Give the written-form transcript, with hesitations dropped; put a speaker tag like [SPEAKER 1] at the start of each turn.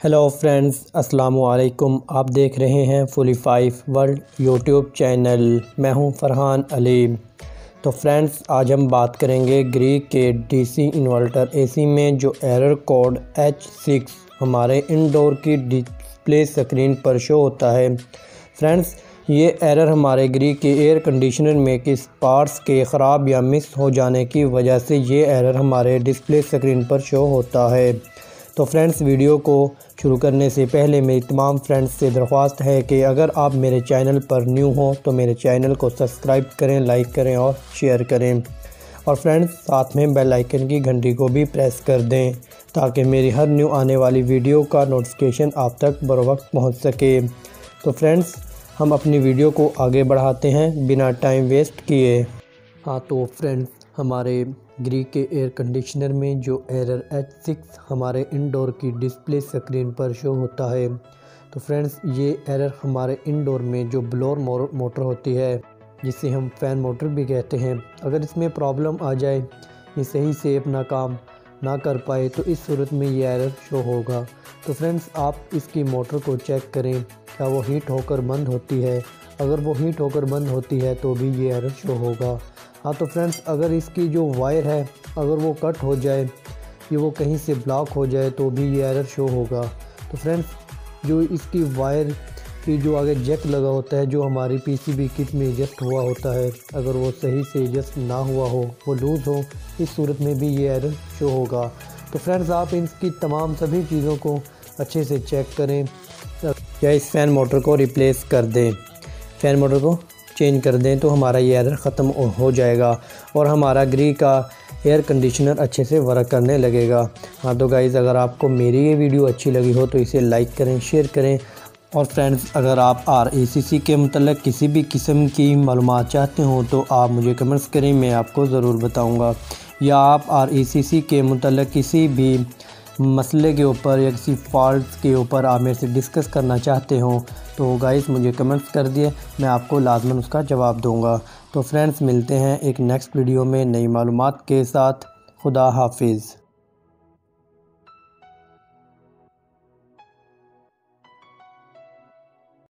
[SPEAKER 1] Hello friends, अस्सलाम वालेकुम। आप देख रहे हैं फुली5 वर्ल्ड यूट्यूब चैनल। मैं हूं फरहान अली। तो फ्रेंड्स, आज हम बात करेंगे ग्रीक के डीसी इन्वर्टर एसी में जो एरर कोड H6 हमारे इंडोर की डिस्प्ले स्क्रीन पर शो होता है। फ्रेंड्स, ये एरर हमारे ग्रीक के एयर कंडीशनर में किस पार्ट्स के ख़राब या मिस हो जाने की वजह से ये एरर हमारे डिस्प्ले स्क्रीन पर शो होता है। तो फ्रेंड्स, वीडियो को शुरू करने से पहले मेरी तमाम फ्रेंड्स से दरख्वास्त है कि अगर आप मेरे चैनल पर न्यू हो तो मेरे चैनल को सब्सक्राइब करें, लाइक करें और शेयर करें। और फ्रेंड्स, साथ में बेल आइकन की घंटी को भी प्रेस कर दें ताकि मेरी हर न्यू आने वाली वीडियो का नोटिफिकेशन आप तक बर वक्त पहुँच सके। तो फ्रेंड्स, हम अपनी वीडियो को आगे बढ़ाते हैं बिना टाइम वेस्ट किए। तो फ्रेंड्स, हमारे ग्रीक के एयर कंडीशनर में जो एरर H6 हमारे इंडोर की डिस्प्ले स्क्रीन पर शो होता है। तो फ्रेंड्स, ये एरर हमारे इंडोर में जो ब्लोअर मोटर होती है, जिसे हम फ़ैन मोटर भी कहते हैं, अगर इसमें प्रॉब्लम आ जाए, ये सही से अपना काम ना कर पाए, तो इस सूरत में ये एरर शो होगा। तो फ्रेंड्स, आप इसकी मोटर को चेक करें, क्या वो हीट होकर बंद होती है। अगर वो हीट होकर बंद होती है तो भी ये एरर शो होगा। तो फ्रेंड्स, अगर इसकी जो वायर है, अगर वो कट हो जाए या वो कहीं से ब्लॉक हो जाए तो भी ये एरर शो होगा। तो फ्रेंड्स, जो इसकी वायर की जो आगे जैक लगा होता है, जो हमारी पीसीबी किट में एडजस्ट हुआ होता है, अगर वो सही से एडजस्ट ना हुआ हो, वो लूज़ हो, इस सूरत में भी ये एरर शो होगा। तो फ्रेंड्स, आप इसकी तमाम सभी चीज़ों को अच्छे से चेक करें या इस फ़ैन मोटर को रिप्लेस कर दें, फ़ैन मोटर को चेंज कर दें, तो हमारा ये एरर ख़त्म हो जाएगा और हमारा ग्रीक का एयर कंडीशनर अच्छे से वर्क करने लगेगा। तो गाइज़, अगर आपको मेरी ये वीडियो अच्छी लगी हो तो इसे लाइक करें, शेयर करें। और फ्रेंड्स, अगर आप RACC के मतलब किसी भी किस्म की मालूमात चाहते हो तो आप मुझे कमेंट्स करें, मैं आपको ज़रूर बताऊँगा। या आप RACC के मतलब किसी भी मसले के ऊपर या किसी फॉल्ट के ऊपर आप मेरे से डिस्कस करना चाहते हो तो गाइस मुझे कमेंट्स कर दिए, मैं आपको लाजमन उसका जवाब दूंगा। तो फ्रेंड्स, मिलते हैं एक नेक्स्ट वीडियो में नई मालूमात के साथ। खुदा हाफिज़।